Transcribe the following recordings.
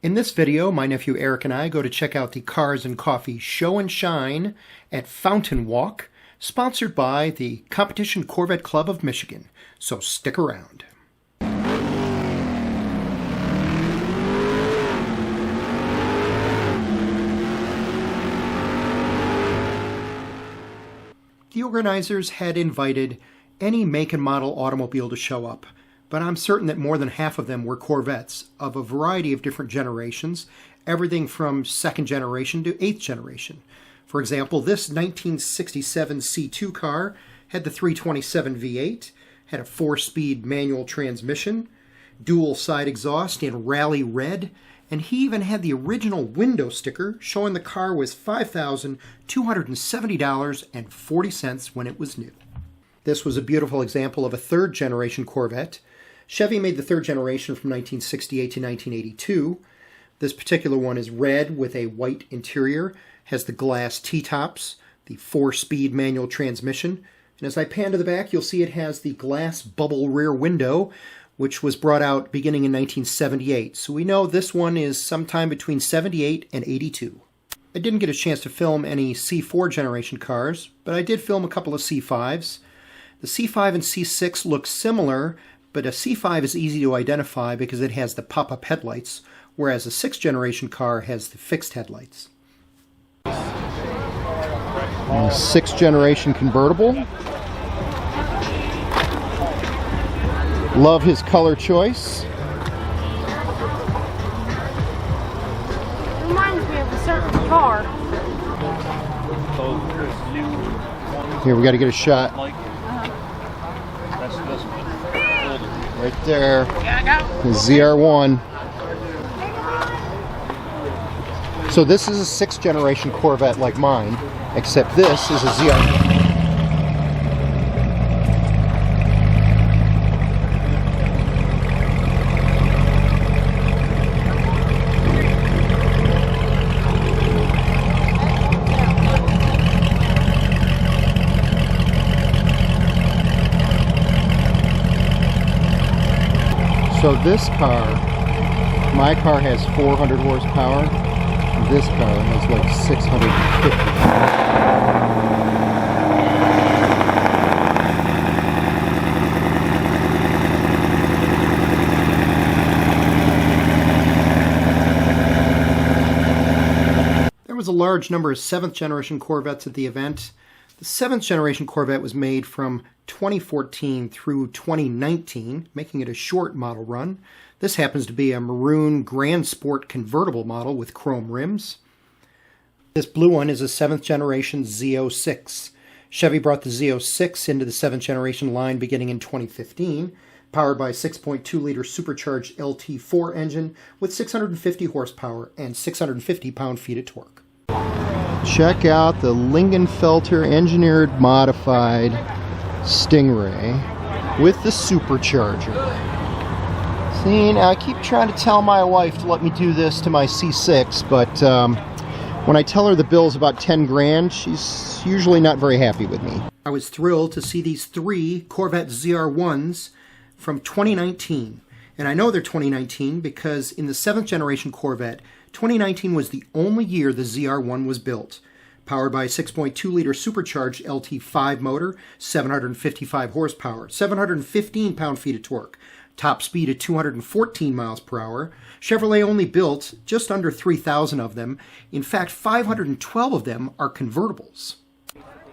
In this video, my nephew Eric and I go to check out the Cars and Coffee Show and Shine at Fountain Walk, sponsored by the Competition Corvette Club of Michigan, so stick around. The organizers had invited any make and model automobile to show up, but I'm certain that more than half of them were Corvettes of a variety of different generations, everything from 2nd generation to 8th generation. For example, this 1967 C2 car had the 327 V8, had a 4-speed manual transmission, dual side exhaust in rally red, and he even had the original window sticker showing the car was $5,270.40 when it was new. This was a beautiful example of a 3rd generation Corvette. Chevy made the 3rd generation from 1968 to 1982. This particular one is red with a white interior, has the glass T-tops, the 4-speed manual transmission, and as I pan to the back, you'll see it has the glass bubble rear window, which was brought out beginning in 1978. So we know this one is sometime between 78 and 82. I didn't get a chance to film any C4 generation cars, but I did film a couple of C5s. The C5 and C6 look similar, but a C5 is easy to identify because it has the pop-up headlights, whereas a 6th generation car has the fixed headlights. 6th generation convertible. Love his color choice. Reminds me of a certain car. Here, we got to get a shot. Right there. The ZR1. So this is a 6th generation Corvette like mine, except this is a ZR1. So this car, my car has 400 horsepower, this car has like 650. There was a large number of 7th generation Corvettes at the event. The 7th generation Corvette was made from 2014 through 2019, making it a short model run. This happens to be a maroon Grand Sport convertible model with chrome rims. This blue one is a 7th generation Z06. Chevy brought the Z06 into the 7th generation line beginning in 2015, powered by a 6.2-liter supercharged LT4 engine with 650 horsepower and 650 pound-feet of torque. Check out the Lingenfelter engineered modified Stingray with the supercharger. See, now I keep trying to tell my wife to let me do this to my C6, but when I tell her the bill's about 10 grand, she's usually not very happy with me. I was thrilled to see these 3 Corvette ZR1s from 2019. And I know they're 2019 because in the 7th generation Corvette, 2019 was the only year the ZR1 was built. Powered by a 6.2-liter supercharged LT5 motor, 755 horsepower, 715 pound-feet of torque, top speed at 214 miles per hour. Chevrolet only built just under 3,000 of them. In fact, 512 of them are convertibles.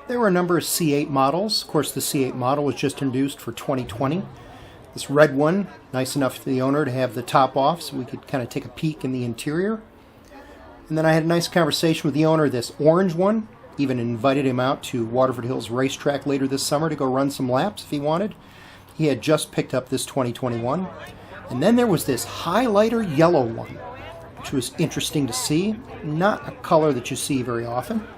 There were a number of C8 models. Of course, the C8 model was just introduced for 2020. This red one, nice enough for the owner to have the top off so we could kind of take a peek in the interior. And then I had a nice conversation with the owner of this orange one. Even invited him out to Waterford Hills Racetrack later this summer to go run some laps if he wanted. He had just picked up this 2021. And then there was this highlighter yellow one, which was interesting to see. Not a color that you see very often.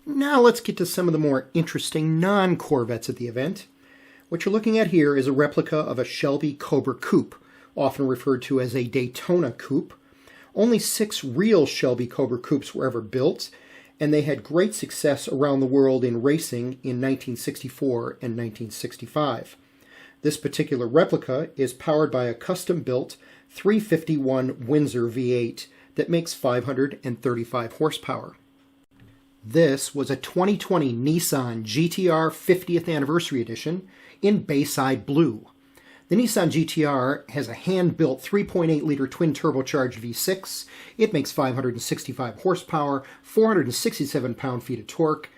Now let's get to some of the more interesting non-Corvettes at the event. What you're looking at here is a replica of a Shelby Cobra Coupe, often referred to as a Daytona Coupe. Only 6 real Shelby Cobra Coupes were ever built, and they had great success around the world in racing in 1964 and 1965. This particular replica is powered by a custom-built 351 Windsor V8 that makes 535 horsepower. This was a 2020 Nissan GTR 50th Anniversary Edition in Bayside Blue. The Nissan GTR has a hand-built 3.8-liter twin-turbocharged V6. It makes 565 horsepower, 467 pound-feet of torque,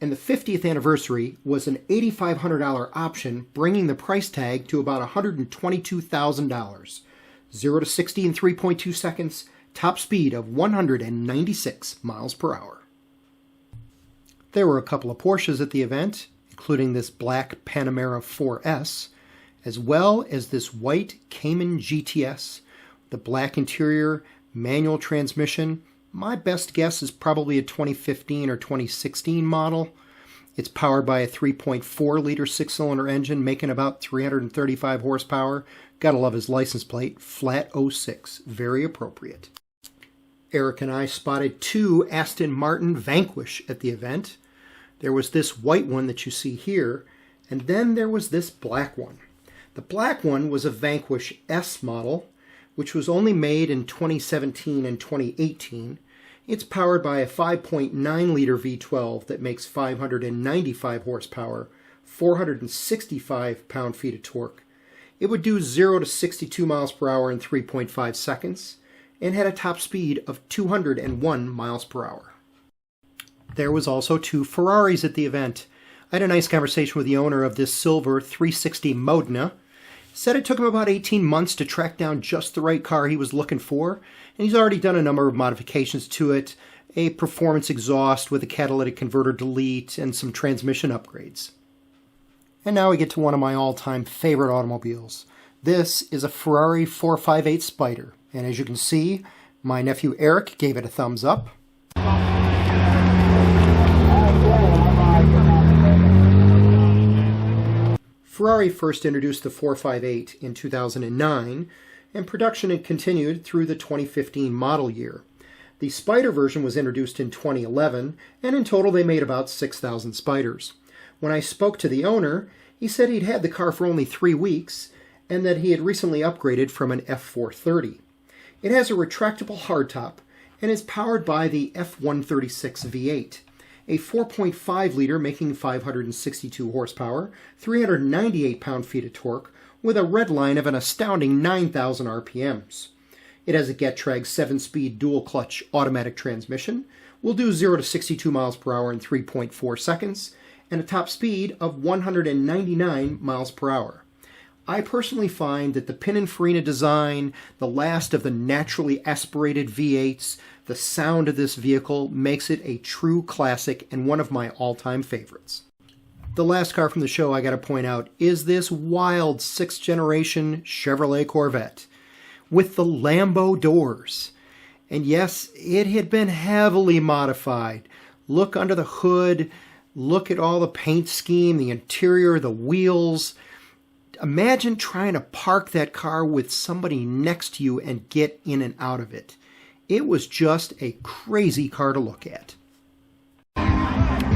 and the 50th anniversary was an $8,500 option, bringing the price tag to about $122,000. 0 to 60 in 3.2 seconds, top speed of 196 miles per hour. There were a couple of Porsches at the event, including this black Panamera 4S, as well as this white Cayman GTS, the black interior, manual transmission. My best guess is probably a 2015 or 2016 model. It's powered by a 3.4-liter six-cylinder engine, making about 335 horsepower. Gotta love his license plate, flat 06, very appropriate. Eric and I spotted two Aston Martin Vanquish at the event. There was this white one that you see here, and then there was this black one. The black one was a Vanquish S model, which was only made in 2017 and 2018. It's powered by a 5.9-liter V12 that makes 595 horsepower, 465 pound-feet of torque. It would do 0 to 62 miles per hour in 3.5 seconds and had a top speed of 201 miles per hour. There was also two Ferraris at the event. I had a nice conversation with the owner of this silver 360 Modena. Said it took him about 18 months to track down just the right car he was looking for, and he's already done a number of modifications to it, a performance exhaust with a catalytic converter delete, and some transmission upgrades. And now we get to one of my all-time favorite automobiles. This is a Ferrari 458 Spider, and as you can see, my nephew Eric gave it a thumbs up. Ferrari first introduced the 458 in 2009, and production had continued through the 2015 model year. The Spider version was introduced in 2011, and in total they made about 6,000 Spiders. When I spoke to the owner, he said he'd had the car for only 3 weeks, and that he had recently upgraded from an F430. It has a retractable hardtop, and is powered by the F136 V8. A 4.5-liter making 562 horsepower, 398 pound-feet of torque, with a red line of an astounding 9,000 RPMs. It has a Getrag 7-speed dual-clutch automatic transmission, will do 0 to 62 miles per hour in 3.4 seconds, and a top speed of 199 miles per hour. I personally find that the Pininfarina design, the last of the naturally aspirated V8s, the sound of this vehicle makes it a true classic and one of my all-time favorites. The last car from the show I gotta point out is this wild 6th generation Chevrolet Corvette with the Lambo doors. And yes, it had been heavily modified. Look under the hood, look at all the paint scheme, the interior, the wheels. Imagine trying to park that car with somebody next to you and get in and out of it. It was just a crazy car to look at.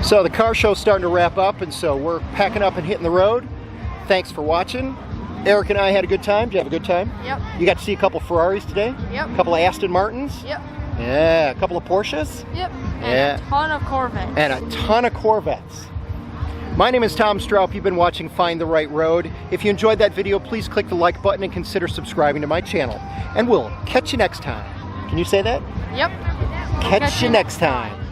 So the car show's starting to wrap up, and so we're packing up and hitting the road. Thanks for watching. Eric and I had a good time. Did you have a good time? Yep. You got to see a couple Ferraris today? Yep. A couple of Aston Martins? Yep. Yeah, a couple of Porsches? Yep. And a ton of Corvettes. And a ton of Corvettes. My name is Tom Stroup. You've been watching Find the Right Road. If you enjoyed that video, please click the like button and consider subscribing to my channel. And we'll catch you next time. Can you say that? Yep. Catch you next time.